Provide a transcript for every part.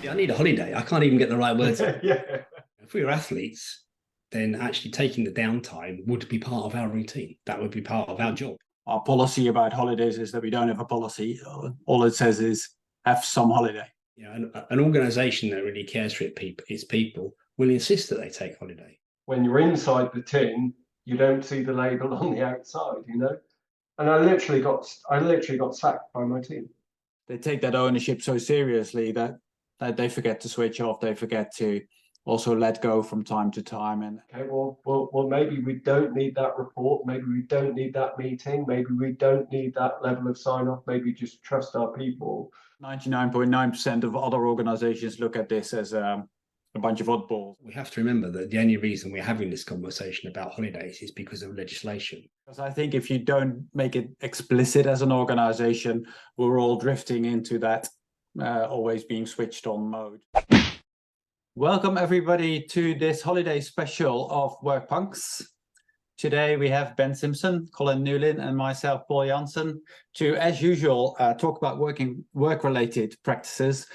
Yeah, I need a holiday. I can't even get the right words. Yeah. If we were athletes, then actually taking the downtime would be part of our routine. That would be part of our job. Our policy about holidays is that we don't have a policy. All it says is have some holiday. You know, an organisation that really cares for its people will insist that they take holiday. When you're inside the tin, you don't see the label on the outside, And I literally got sacked by my team. They take that ownership so seriously that they forget to switch off. They forget to also let go from time to time. And okay, well, maybe we don't need that report. Maybe we don't need that meeting. Maybe we don't need that level of sign off. Maybe just trust our people. 99.9% of other organizations look at this as a bunch of oddballs. We have to remember that the only reason we're having this conversation about holidays is because of legislation. Because I think if you don't make it explicit as an organization, we're all drifting into that always being switched on mode. Welcome everybody to this holiday special of Work Punks. Today we have Ben Simpson, Colin Newlyn and myself, Paul Jansen, to, as usual, talk about work-related practices.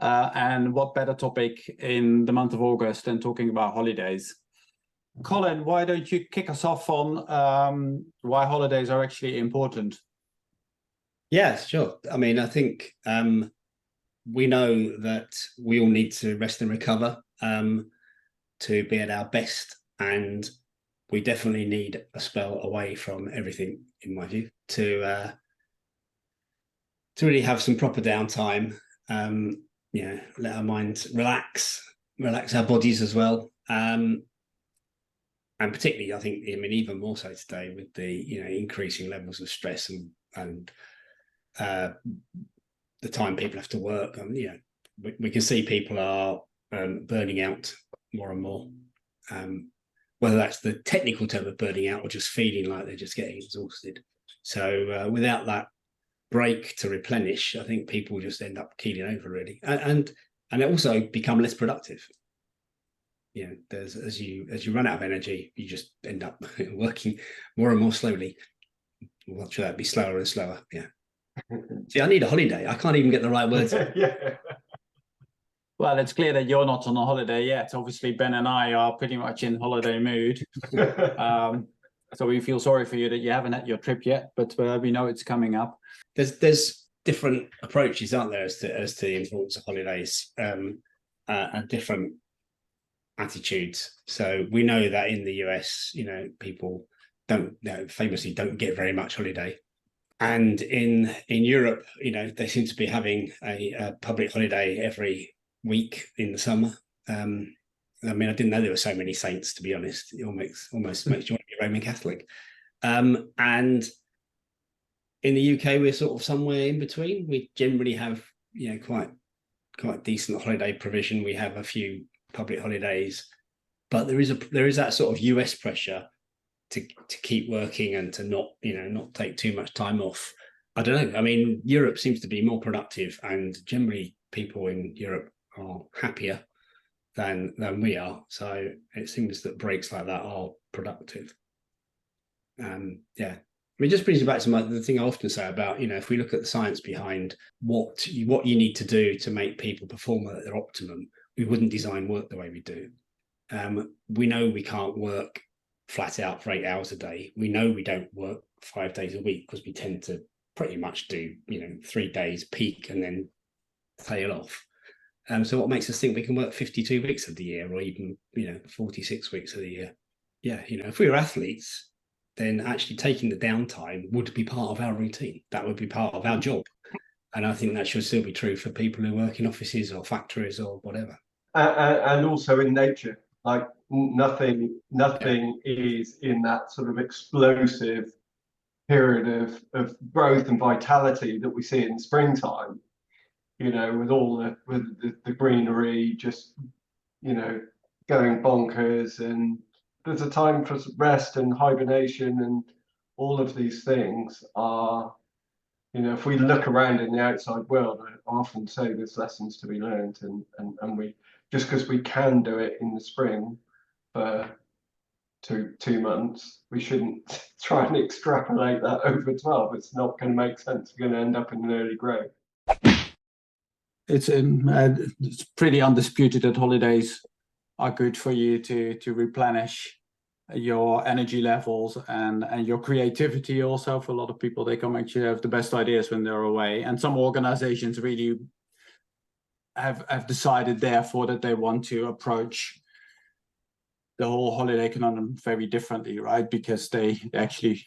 And what better topic in the month of August than talking about holidays? Colin, why don't you kick us off on why holidays are actually important? Yeah, sure. I mean, I think we know that we all need to rest and recover to be at our best, and we definitely need a spell away from everything, in my view, to really have some proper downtime. Let our minds relax our bodies as well. And particularly, I think, even more so today with the, increasing levels of stress and the time people have to work. We can see people are burning out more and more. Whether that's the technical term of burning out or just feeling like they're just getting exhausted. So without that break to replenish, I think people just end up keeling over really, and also become less productive. There's as you run out of energy, you just end up working more and more slowly. Well, should that be slower and slower? Yeah. See, I need a holiday. I can't even get the right words. Yeah. Well, it's clear that you're not on a holiday yet. Obviously, Ben and I are pretty much in holiday mood. So we feel sorry for you that you haven't had your trip yet, but we know it's coming up. There's different approaches, aren't there, as to the importance of holidays, and different attitudes. So we know that in the US, people famously don't get very much holiday. And in Europe, they seem to be having a public holiday every week in the summer. I didn't know there were so many saints, to be honest. It almost makes you want to be Roman Catholic. And in the UK, we're sort of somewhere in between. We generally have, quite decent holiday provision. We have a few public holidays, but there is that sort of US pressure to keep working and to not take too much time off. I don't know. Europe seems to be more productive, and generally people in Europe are happier than we are. So it seems that breaks like that are productive. It just brings me back to the thing I often say about, if we look at the science behind what you need to do to make people perform at their optimum, we wouldn't design work the way we do. We know we can't work flat out for 8 hours a day. We know we don't work 5 days a week because we tend to pretty much do 3 days peak and then tail off. So what makes us think we can work 52 weeks of the year, or even 46 weeks of the year? Yeah, if we were athletes, then actually taking the downtime would be part of our routine. That would be part of our job. And I think that should still be true for people who work in offices or factories or whatever. And also in nature, like nothing is in that sort of explosive period of growth and vitality that we see in springtime, with all the greenery just, going bonkers. And there's a time for rest and hibernation, and all of these things are, if we look around in the outside world, I often say there's lessons to be learned, and we, just because we can do it in the spring for two months, we shouldn't try and extrapolate that over 12. It's not going to make sense. We're going to end up in an early grave. it's pretty undisputed that holidays are good for you to replenish your energy levels and your creativity. Also, for a lot of people, they come actually have the best ideas when they're away, and some organizations really have decided therefore that they want to approach the whole holiday conundrum very differently, right? Because they actually,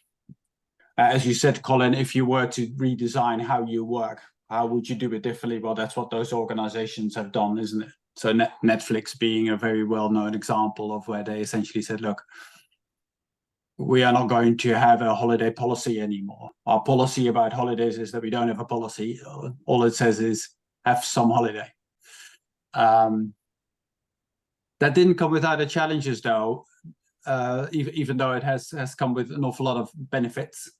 as you said, Colin, if you were to redesign how you work, how would you do it differently? Well, that's what those organizations have done, isn't it? So Netflix being a very well-known example of where they essentially said, look, we are not going to have a holiday policy anymore. Our policy about holidays is that we don't have a policy. All it says is have some holiday. That didn't come without the challenges, though, even though it has come with an awful lot of benefits.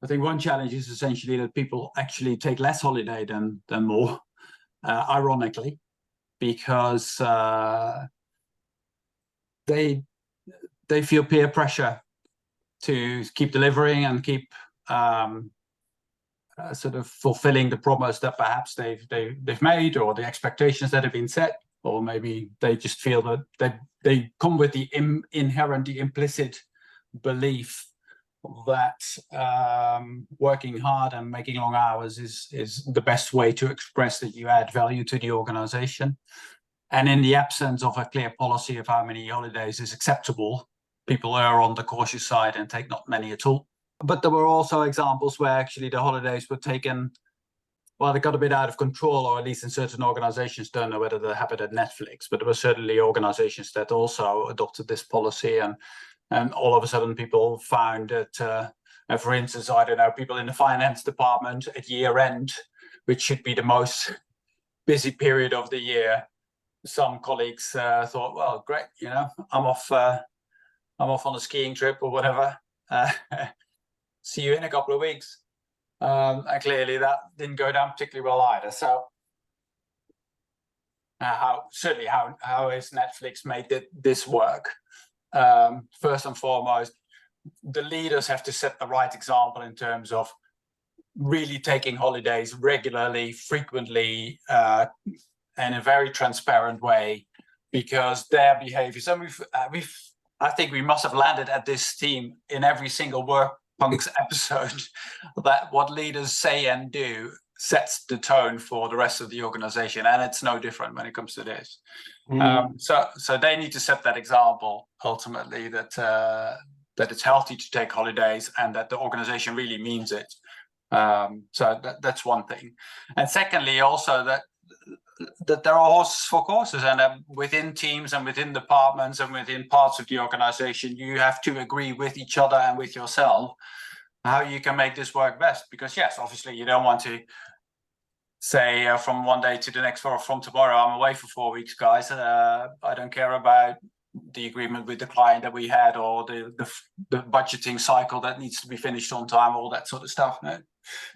I think one challenge is essentially that people actually take less holiday than more, ironically, because they feel peer pressure to keep delivering and keep sort of fulfilling the promise that perhaps they've made, or the expectations that have been set, or maybe they just feel that they come with the inherently implicit belief that working hard and making long hours is the best way to express that you add value to the organization. And in the absence of a clear policy of how many holidays is acceptable, people are on the cautious side and take not many at all. But there were also examples where actually the holidays were taken, well, they got a bit out of control, or at least in certain organizations, don't know whether that happened at Netflix, but there were certainly organizations that also adopted this policy, and all of a sudden people found that, for instance, I don't know, people in the finance department at year end, which should be the most busy period of the year, some colleagues thought, well, great, I'm off on a skiing trip or whatever. See you in a couple of weeks. And clearly that didn't go down particularly well either. So how has Netflix made this work? First and foremost, the leaders have to set the right example in terms of really taking holidays regularly, frequently, in a very transparent way, because their behaviors, and I think we must have landed at this theme in every single Work Punks episode, that what leaders say and do sets the tone for the rest of the organization, and it's no different when it comes to this. So they need to set that example ultimately, that it's healthy to take holidays and that the organization really means it. So that's one thing. And secondly, also that there are horses for courses, and within teams and within departments and within parts of the organization, you have to agree with each other and with yourself how you can make this work best. Because yes, obviously you don't want to say from one day to the next, or from tomorrow I'm away for 4 weeks, guys. I don't care about the agreement with the client that we had, or the budgeting cycle that needs to be finished on time, all that sort of stuff. No?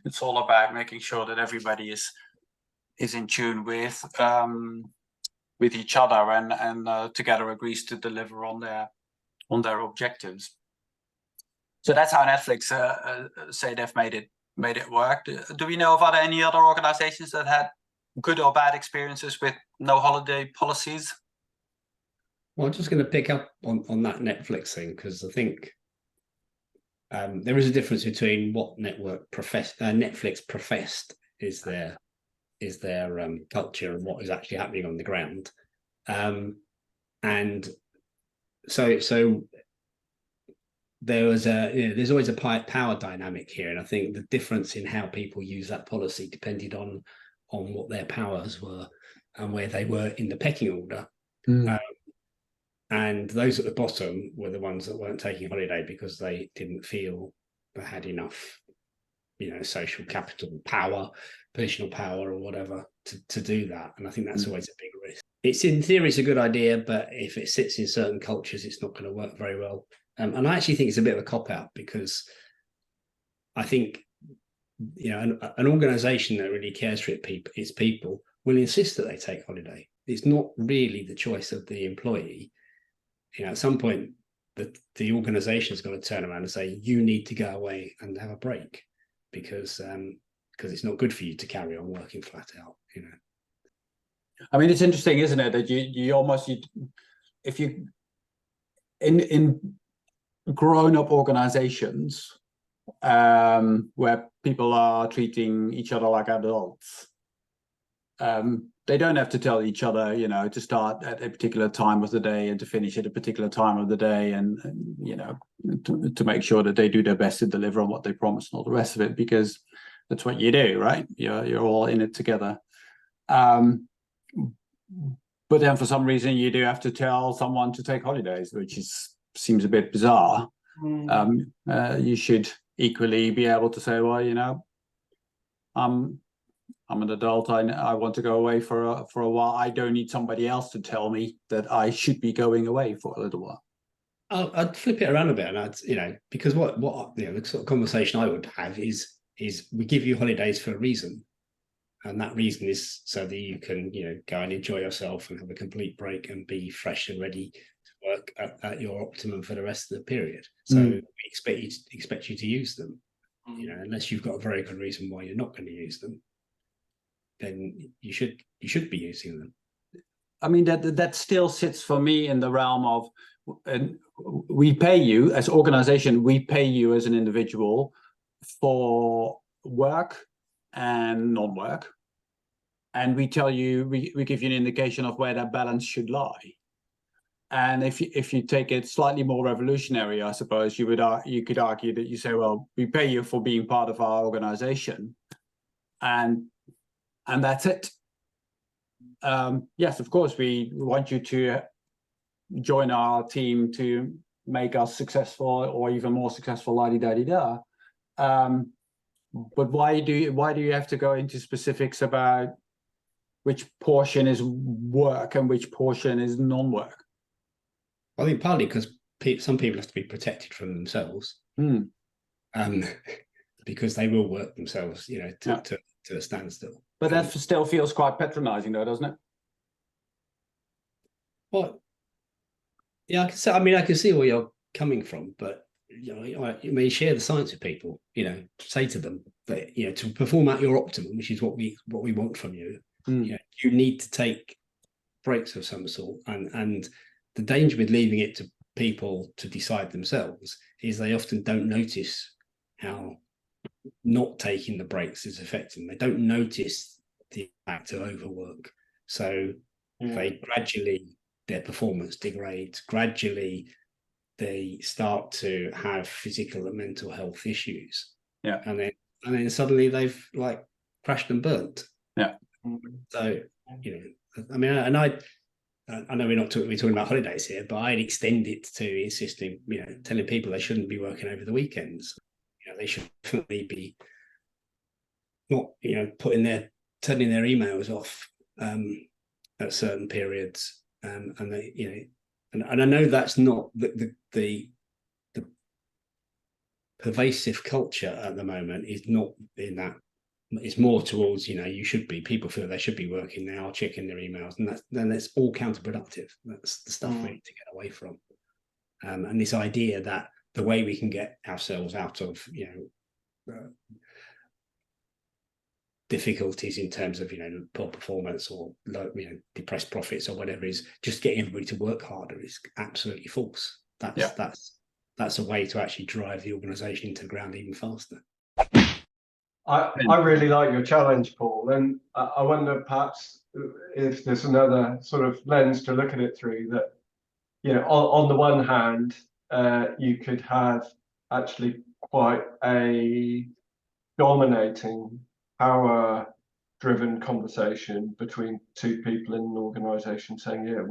It's all about making sure that everybody is in tune with each other and together agrees to deliver on their objectives. So that's how Netflix say they've made it work. Do we know of any other organizations that had good or bad experiences with no holiday policies? Well, I'm just going to pick up on that Netflix thing, because I think there is a difference between what Netflix professed is their culture and what is actually happening on the ground. And so there was there's always a power dynamic here, and I think the difference in how people use that policy depended on what their powers were and where they were in the pecking order. And those at the bottom were the ones that weren't taking holiday because they didn't feel they had enough, social capital, power, personal power, or whatever to do that. And I think that's always a big risk. It's, in theory, it's a good idea, but if it sits in certain cultures, it's not going to work very well. And I actually think it's a bit of a cop-out, because I think, an organization that really cares for its people will insist that they take holiday. It's not really the choice of the employee. At some point, the organization's got to turn around and say, you need to go away and have a break, because it's not good for you to carry on working flat out. I mean, it's interesting, isn't it, that if you in grown-up organizations where people are treating each other like adults, they don't have to tell each other, to start at a particular time of the day and to finish at a particular time of the day, and to make sure that they do their best to deliver on what they promise and all the rest of it, because that's what you do, right? You're all in it together. But then for some reason you do have to tell someone to take holidays, which seems a bit bizarre. You should equally be able to say, well, I'm an adult. I want to go away for a while. I don't need somebody else to tell me that I should be going away for a little while. I'd flip it around a bit, and because what the sort of conversation I would have is we give you holidays for a reason, and that reason is so that you can go and enjoy yourself and have a complete break and be fresh and ready to work at your optimum for the rest of the period. So we expect you to use them, unless you've got a very good reason why you're not going to use them, then you should be using them. I mean, that still sits for me in the realm of, we pay you as organization, we pay you as an individual for work and non-work, and we tell you, we give you an indication of where that balance should lie. And if you take it slightly more revolutionary, I suppose you could argue that you say, well, we pay you for being part of our organization, and that's it. Yes, of course, we want you to join our team to make us successful or even more successful, la-di-da-di-da. But why do you have to go into specifics about which portion is work and which portion is non-work? I think partly because some people have to be protected from themselves, because they will work themselves, to a standstill. But that still feels quite patronizing, though, doesn't it? Well, yeah, I can see where you're coming from, but you may share the science with people. Say to them that to perform at your optimum, which is what we want from you. You need to take breaks of some sort, and the danger with leaving it to people to decide themselves is they often don't notice how not taking the breaks is affecting. They don't notice the impact of overwork, so they gradually, their performance degrades. Gradually, they start to have physical and mental health issues. Yeah, and then suddenly they've crashed and burnt. Yeah. So I mean, and I know we're talking about holidays here, but I'd extend it to insisting, telling people they shouldn't be working over the weekends. They should definitely be not, turning their emails off at certain periods, and they, and I know that's not the pervasive culture at the moment is not in that. It's more towards, people feel they should be working now, checking their emails, and that's all counterproductive. That's the stuff we need to get away from. And this idea that the way we can get ourselves out of, difficulties in terms of, poor performance or low, depressed profits or whatever is just getting everybody to work harder is absolutely false. That's a way to actually drive the organization to the ground even faster. I really like your challenge, Paul, and I wonder perhaps if there's another sort of lens to look at it through, that on the one hand you could have actually quite a dominating, power-driven conversation between two people in an organization saying,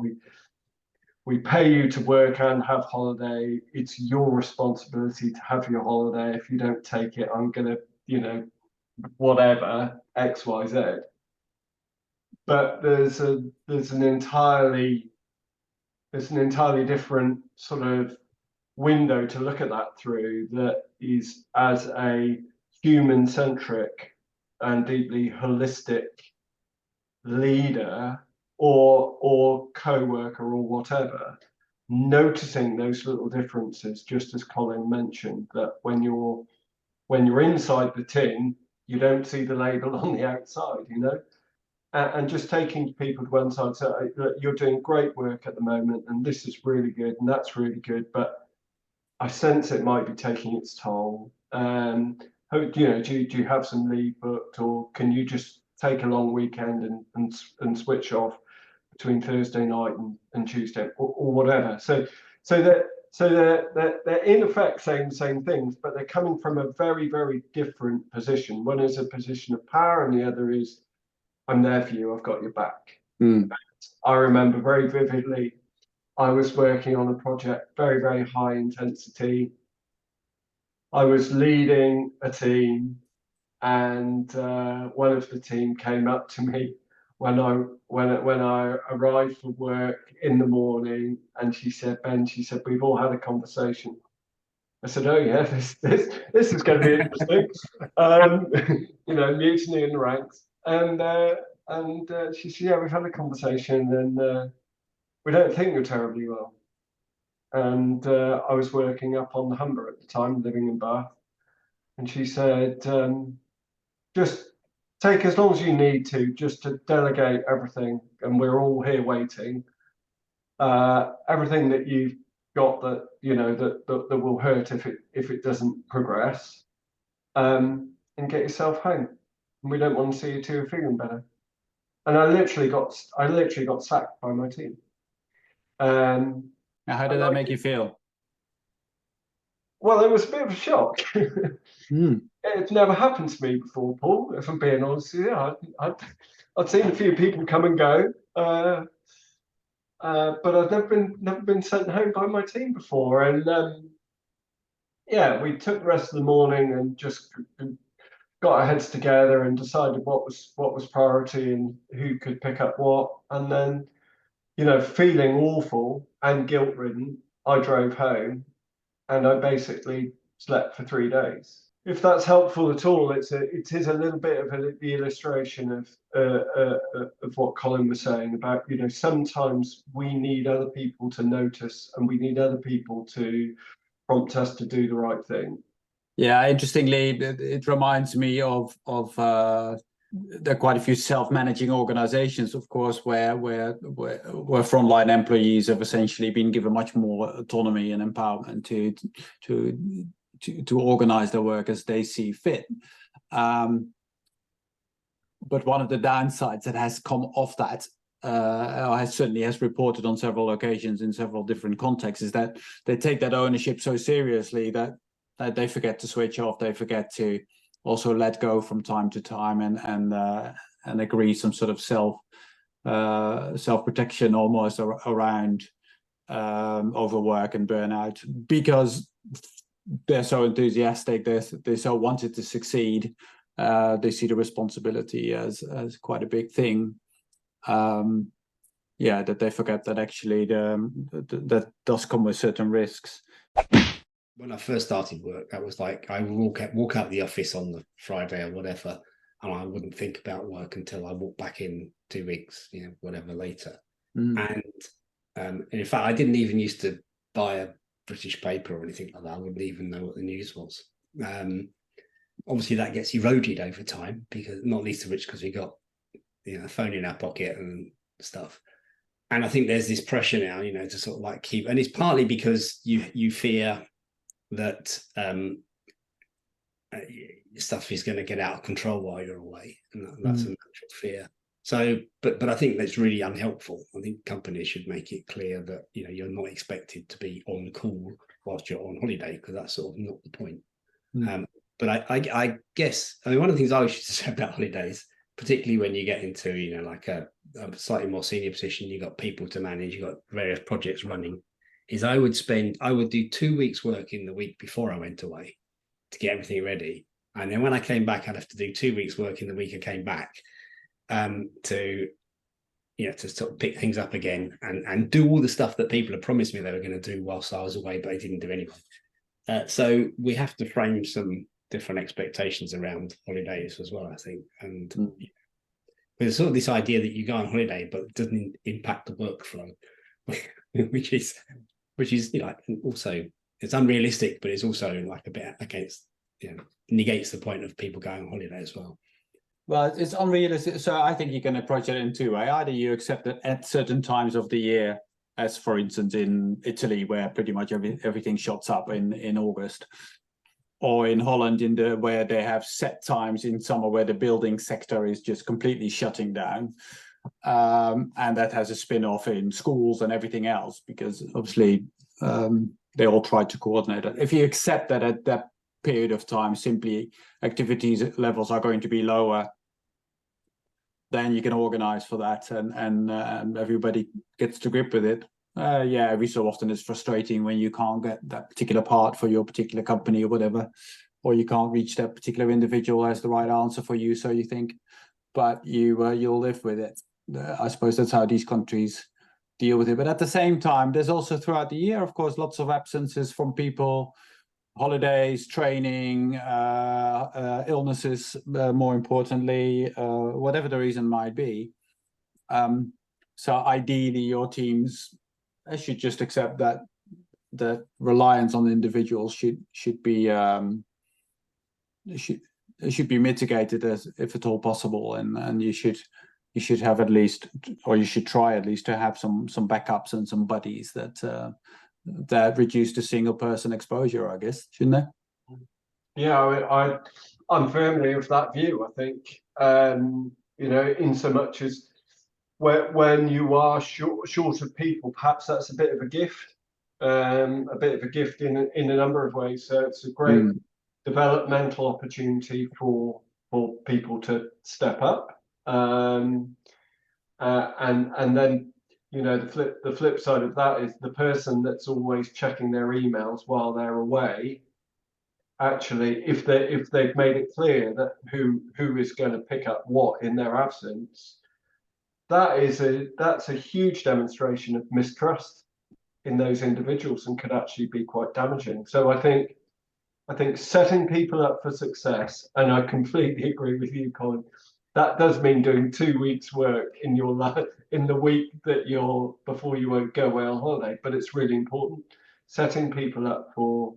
we pay you to work and have holiday. It's your responsibility to have your holiday. If you don't take it, I'm gonna whatever, X, Y, Z. But there's an entirely different sort of window to look at that through, that is as a human-centric and deeply holistic leader or co-worker or whatever, noticing those little differences, just as Colin mentioned, that when you're inside the tin, you don't see the label on the outside, and just taking people to one side, so you're doing great work at the moment, and this is really good, and that's really good, but I sense it might be taking its toll. Do you have some leave booked, or can you just take a long weekend and switch off between Thursday night and Tuesday, or whatever? So they're in effect saying the same things, but they're coming from a very, very different position. One is a position of power, and the other is, I'm there for you, I've got your back. I remember very vividly, I was working on a project, very, very high intensity. I was leading a team, and one of the team came up to me when I arrived for work in the morning, and she said, "Ben," she said, "we've all had a conversation." I said, "Oh yeah, this is going to be interesting." Mutiny in the ranks, and she said, "Yeah, we've had a conversation, and we don't think you're terribly well." And I was working up on the Humber at the time, living in Bath, and she said, "Just take as long as you need to, just to delegate everything, and we're all here waiting. Everything that you've got that that will hurt if it doesn't progress, and get yourself home. And we don't want to see you till you're feeling better." And I literally got sacked by my team. Now, how did that make you feel? Well, it was a bit of a shock. It's never happened to me before, Paul, if I'm being honest with you. I'd seen a few people come and go, but I've never been sent home by my team before. And we took the rest of the morning and just got our heads together and decided what was priority and who could pick up what. And then, feeling awful and guilt-ridden, I drove home, and I basically slept for 3 days. If that's helpful at all, it is a little bit of the illustration of what Colin was saying about, sometimes we need other people to notice, and we need other people to prompt us to do the right thing. Yeah, interestingly, it reminds me of there are quite a few self-managing organizations, of course, where frontline employees have essentially been given much more autonomy and empowerment to organize their work as they see fit. But one of the downsides that has come off that, has reported on several occasions in several different contexts, is that they take that ownership so seriously that they forget to switch off. They forget to also let go from time to time and agree some sort of self-protection almost around overwork and burnout, because they're so enthusiastic, they so wanted to succeed. They see the responsibility as quite a big thing. That they forget that actually that does come with certain risks. When I first started work, that was like I would walk out the office on the Friday or whatever, and I wouldn't think about work until I walked back in 2 weeks, whatever later. And in fact, I didn't even used to buy a British paper or anything like that. I wouldn't even know what the news was. Obviously, that gets eroded over time, because not least of which because we got a phone in our pocket and stuff. And I think there's this pressure now, to sort of like keep, and it's partly because you fear that stuff is going to get out of control while you're away, and that's a natural fear. So, but I think that's really unhelpful. I think companies should make it clear that you're not expected to be on call whilst you're on holiday, because that's sort of not the point. But I guess one of the things I used to say about holidays, particularly when you get into like a slightly more senior position, you've got people to manage, you've got various projects running, is I would do 2 weeks work in the week before I went away to get everything ready. And then when I came back, I'd have to do 2 weeks work in the week I came back, to sort of pick things up again and do all the stuff that people had promised me they were going to do whilst I was away, but they didn't do anyway. So we have to frame some different expectations around holidays as well, I think. And there's sort of this idea that you go on holiday, but it doesn't impact the workflow, which is also, it's unrealistic, but it's also like a bit against, negates the point of people going on holiday as well. Well, it's unrealistic. So I think you can approach it in two ways. Either you accept that at certain times of the year, as for instance in Italy, where pretty much everything shuts up in August, or in Holland where they have set times in summer where the building sector is just completely shutting down. And that has a spin-off in schools and everything else, because obviously they all try to coordinate it. If you accept that at that period of time simply activities levels are going to be lower, then you can organize for that, and everybody gets to grip with it. Yeah, every so often it's frustrating when you can't get that particular part for your particular company or whatever, or you can't reach that particular individual as the right answer for you, so you think, but you'll live with it. I suppose that's how these countries deal with it. But at the same time, there's also throughout the year, of course, lots of absences from people, holidays, training, illnesses, more importantly, whatever the reason might be. So ideally, your teams should just accept that the reliance on individuals should be mitigated as if at all possible, and you should have at least, or you should try at least to have some backups and some buddies that reduce the single person exposure, I guess, shouldn't they? Yeah, I'm firmly of that view. I think in so much as when you are short of people, perhaps that's a bit of a gift, in a number of ways. So it's a great developmental opportunity for people to step up, and then the flip side of that is the person that's always checking their emails while they're away. Actually, if they've made it clear that who is going to pick up what in their absence, that's a huge demonstration of mistrust in those individuals and could actually be quite damaging. So I think setting people up for success, and I completely agree with you, Colin, that does mean doing 2 weeks work in your life in the week that before you won't go away on holiday. But it's really important setting people up for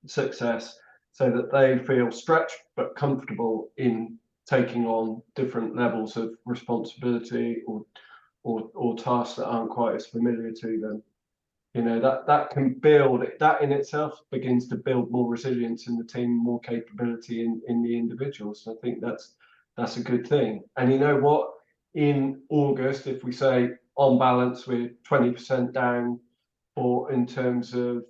success so that they feel stretched but comfortable in taking on different levels of responsibility or tasks that aren't quite as familiar to them. That can build, that in itself begins to build more resilience in the team, more capability in the individuals. So I think that's a good thing. And you know what? In August, if we say on balance we're 20% down in terms of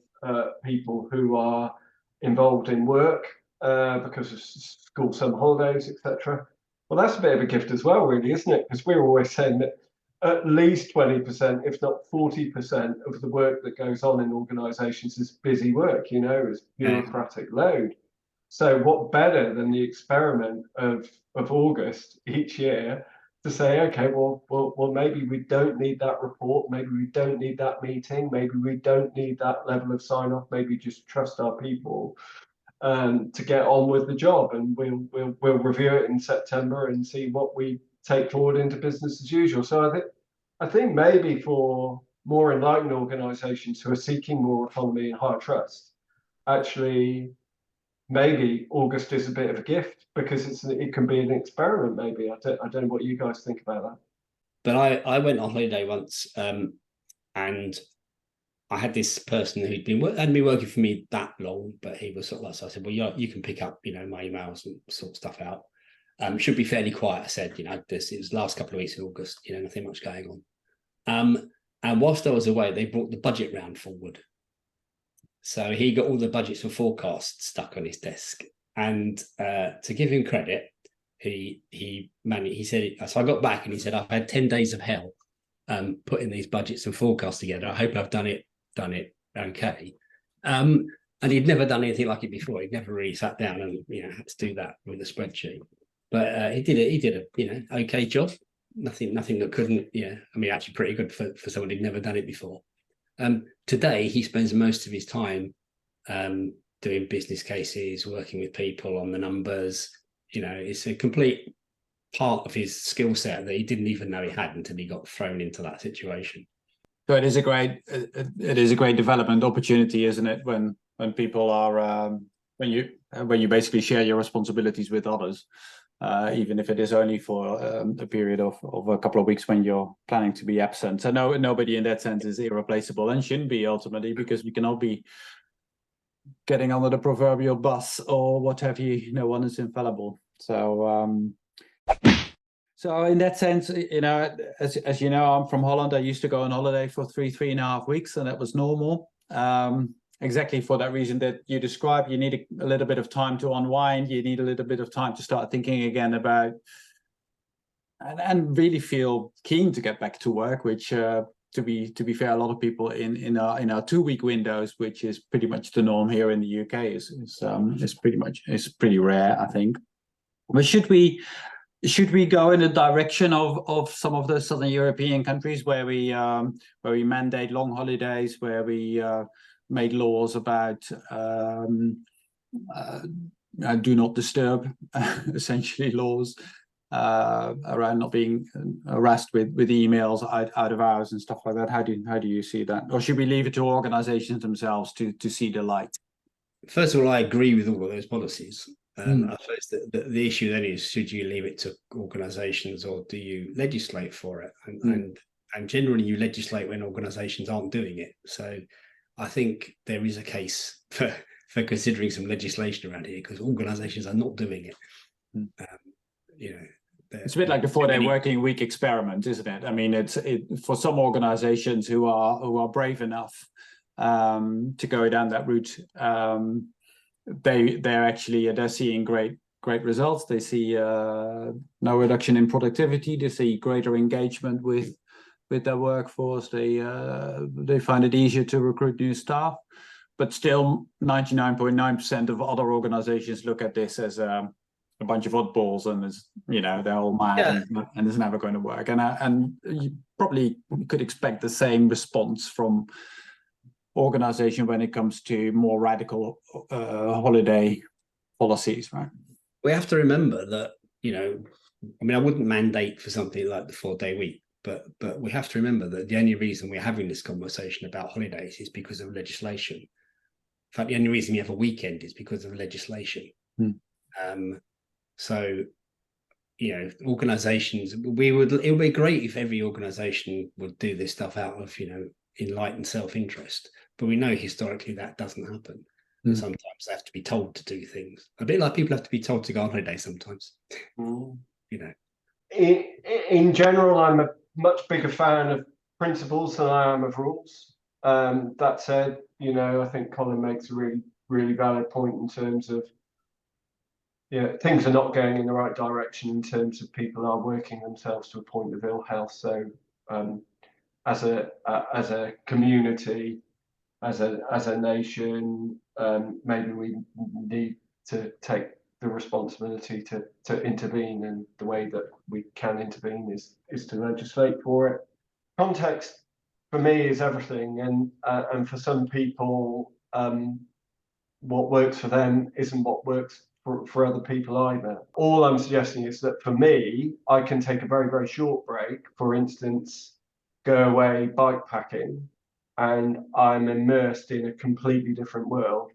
people who are involved in work because of school summer holidays, etc. Well, that's a bit of a gift as well, really, isn't it? Because we're always saying that at least 20%, if not 40% of the work that goes on in organizations is busy work, is bureaucratic load. So what better than the experiment of August each year to say, okay, well, maybe we don't need that report, maybe we don't need that meeting, maybe we don't need that level of sign-off, maybe just trust our people to get on with the job, and we'll review it in September and see what we take forward into business as usual. So I think maybe for more enlightened organizations who are seeking more autonomy and higher trust, actually maybe August is a bit of a gift because it can be an experiment. Maybe I don't know what you guys think about that. But I went on holiday once, and I had this person who'd been working for me that long, but he was sort of like, so I said, well, you can pick up, my emails and sort stuff out. Should be fairly quiet. I said, it was the last couple of weeks in August, nothing much going on. And whilst I was away, they brought the budget round forward. So he got all the budgets and forecasts stuck on his desk. And to give him credit, he said, so I got back and he said, I've had 10 days of hell putting these budgets and forecasts together. I hope I've done it okay. And he'd never done anything like it before. He'd never really sat down and had to do that with a spreadsheet. But he did a okay job. Nothing that couldn't, actually pretty good for someone who'd never done it before. Today, he spends most of his time doing business cases, working with people on the numbers. It's a complete part of his skill set that he didn't even know he had until he got thrown into that situation. So it is a great development opportunity, isn't it? When people are when you basically share your responsibilities with others. even if it is only for a period of a couple of weeks when you're planning to be absent. So nobody in that sense is irreplaceable and shouldn't be ultimately, because we can all be getting under the proverbial bus or what have you. No one is infallible. So so in that sense, as you know, I'm from Holland. I used to go on holiday for 3.5 weeks, and that was normal. Exactly for that reason that you described. You need a little bit of time to unwind. You need a little bit of time to start thinking again about and really feel keen to get back to work, which to be fair, a lot of people in our 2-week windows, which is pretty much the norm here in the UK, is pretty rare, I think. But should we go in the direction of some of the Southern European countries where we mandate long holidays, where we make laws about do not disturb, essentially laws around not being harassed with emails out of hours and stuff like that? How do you see that? Or should we leave it to organizations themselves to see the light? First of all, I agree with all of those policies. I suppose the issue then is, should you leave it to organizations or do you legislate for it? And generally you legislate when organizations aren't doing it. So I think there is a case for considering some legislation around here, because organizations are not doing it. It's a bit like the 4-day working week experiment, isn't it? I mean, it's for some organizations who are brave enough to go down that route. They're seeing great results. They see no reduction in productivity. They see greater engagement with their workforce. They find it easier to recruit new staff. But still, 99.9% of other organizations look at this as a bunch of oddballs, and they're all mad, and it's never going to work. And you probably could expect the same response from organization when it comes to more radical holiday policies, right? We have to remember that, I wouldn't mandate for something like the 4-day week, but we have to remember that the only reason we're having this conversation about holidays is because of legislation. In fact, the only reason we have a weekend is because of legislation. So, organizations, it would be great if every organization would do this stuff out of, enlightened self-interest. But we know historically that doesn't happen. Sometimes they have to be told to do things. A bit like people have to be told to go on holiday sometimes. In general, I'm a much bigger fan of principles than I am of rules. That said, I think Colin makes a really, really valid point in terms of things are not going in the right direction in terms of people are working themselves to a point of ill health. So as a community, as a nation, maybe we need to take the responsibility to intervene, and the way that we can intervene is to legislate for it. Context for me is everything, and for some people, what works for them isn't what works for other people either. All I'm suggesting is that for me, I can take a very, very short break, for instance, go away bikepacking, and I'm immersed in a completely different world,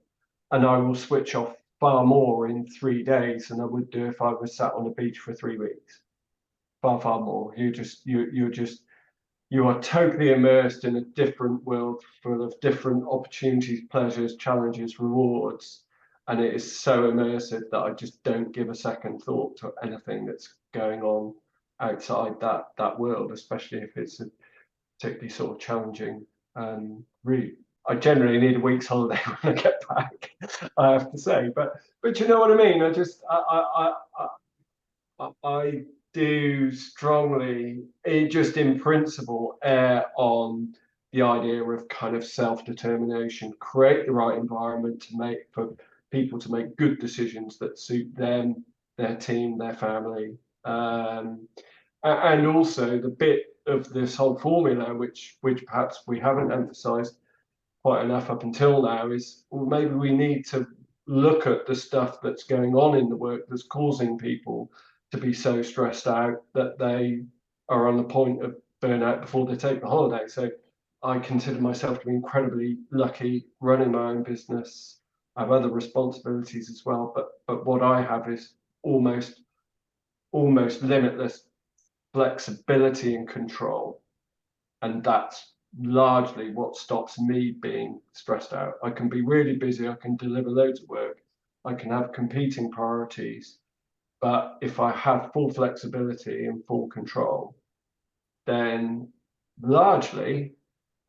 and I will switch off far more in 3 days than I would do if I was sat on a beach for 3 weeks. Far, far more. You are totally immersed in a different world full of different opportunities, pleasures, challenges, rewards. And it is so immersive that I just don't give a second thought to anything that's going on outside that world, especially if it's a particularly sort of challenging route. I generally need a week's holiday when I get back, I have to say. But you know what I mean? I do strongly, just in principle, err on the idea of kind of self-determination, create the right environment for people to make good decisions that suit them, their team, their family, and also the bit of this whole formula, which perhaps we haven't emphasized quite enough up until now, is maybe we need to look at the stuff that's going on in the work that's causing people to be so stressed out that they are on the point of burnout before they take the holiday. So I consider myself to be incredibly lucky running my own business. I have other responsibilities as well, but what I have is almost almost limitless flexibility and control. And that's largely what stops me being stressed out. I can be really busy, I can deliver loads of work, I can have competing priorities, but if I have full flexibility and full control, then largely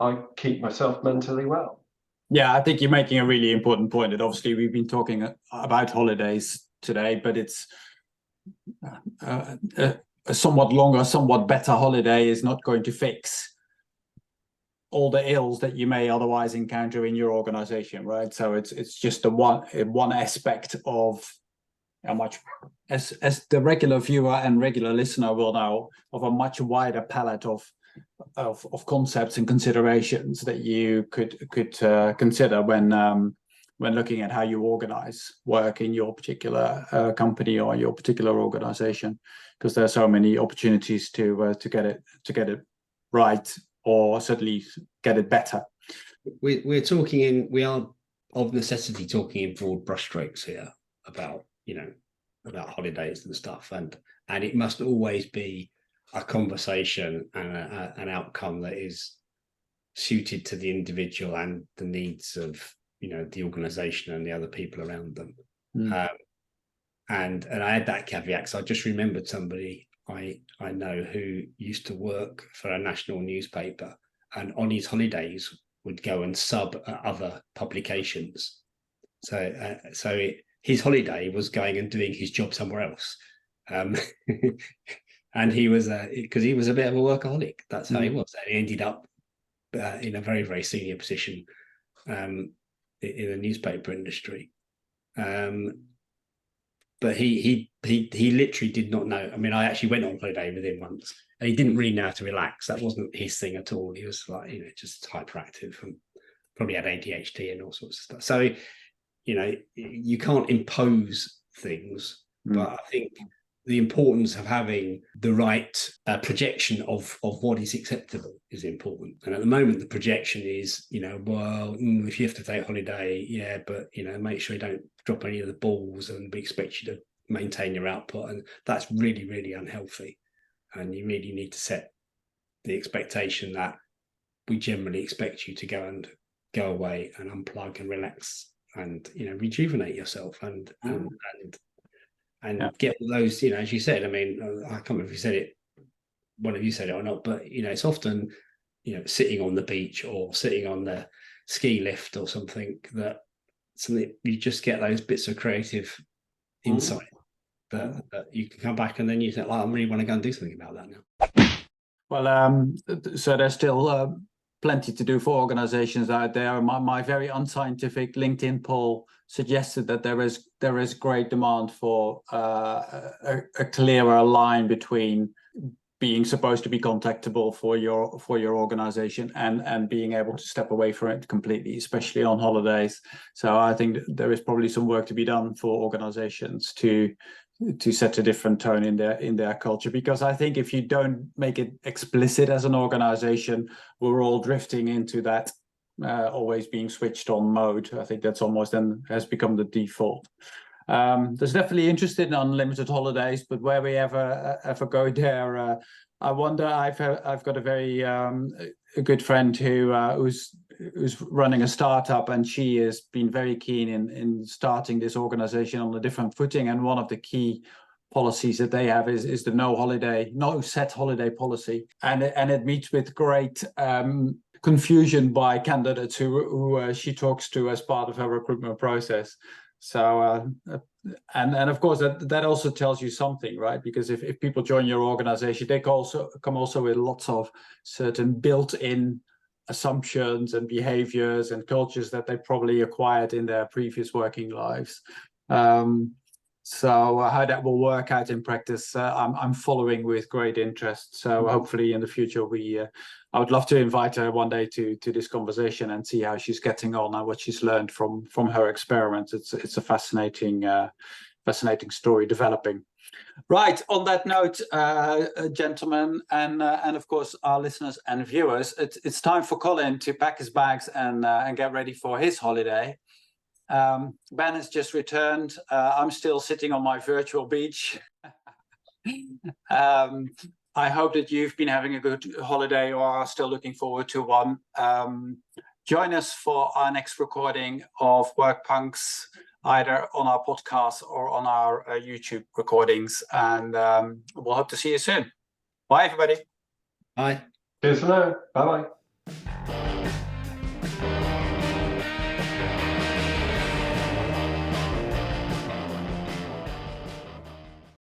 I keep myself mentally well. Yeah, I think you're making a really important point. That obviously we've been talking about holidays today, but it's a somewhat longer, somewhat better holiday is not going to fix all the ills that you may otherwise encounter in your organization, right? So it's just one aspect of how much, as the regular viewer and regular listener will know, of a much wider palette of concepts and considerations that you could consider when looking at how you organize work in your particular company or your particular organization, because there are so many opportunities to get it right, or certainly get it better. We are of necessity talking in broad brushstrokes here about holidays and stuff, and it must always be a conversation and an outcome that is suited to the individual and the needs of the organization and the other people around them. And I had that caveat because I just remembered somebody I know who used to work for a national newspaper, and on his holidays would go and sub other publications. So his holiday was going and doing his job somewhere else. And he was because he was a bit of a workaholic. That's how he was. And he ended up in a very, very senior position in the newspaper industry. But he literally did not know. I mean, I actually went on holiday with him once, and he didn't really know how to relax. That wasn't his thing at all. He was like, just hyperactive and probably had ADHD and all sorts of stuff. So, you can't impose things, but I think the importance of having the right projection of what is acceptable is important. And at the moment, the projection is, if you have to take holiday, yeah, but, make sure you don't drop any of the balls, and we expect you to maintain your output. And that's really, really unhealthy. And you really need to set the expectation that we generally expect you to go away and unplug and relax and, rejuvenate yourself and get those, as you said. I mean, I can't remember if you said it, one of you said it or not, but it's often, sitting on the beach or sitting on the ski lift or something that you just get those bits of creative insight that you can come back and then you think, I really want to go and do something about that now. Well, so there's still plenty to do for organizations out there. My very unscientific LinkedIn poll suggested that there is great demand for a clearer line between being supposed to be contactable for your organization and being able to step away from it completely, especially on holidays. So I think there is probably some work to be done for organizations to set a different tone in their culture, because I think if you don't make it explicit as an organization, we're all drifting into that always being switched on mode. I think that's almost then has become the default. There's definitely interest in unlimited holidays, but where we ever go there, I wonder. I've got a very a good friend who's running a startup, and she has been very keen in starting this organization on a different footing. And one of the key policies that they have is the no set holiday policy, and it meets with great confusion by candidates who she talks to as part of her recruitment process. So and of course that also tells you something, right? Because if people join your organization, they come also with lots of certain built-in assumptions and behaviors and cultures that they probably acquired in their previous working lives. So how that will work out in practice, I'm following with great interest. So hopefully in the future I would love to invite her one day to this conversation and see how she's getting on and what she's learned from her experiments. It's a fascinating story developing. Right, on that note, gentlemen, and of course our listeners and viewers, it's time for Colin to pack his bags and get ready for his holiday. Ben has just returned. I'm still sitting on my virtual beach. I hope that you've been having a good holiday or are still looking forward to one. Join us for our next recording of Work Punks, either on our podcast or on our YouTube recordings. And we'll hope to see you soon. Bye, everybody. Bye. Cheers for now. Bye bye.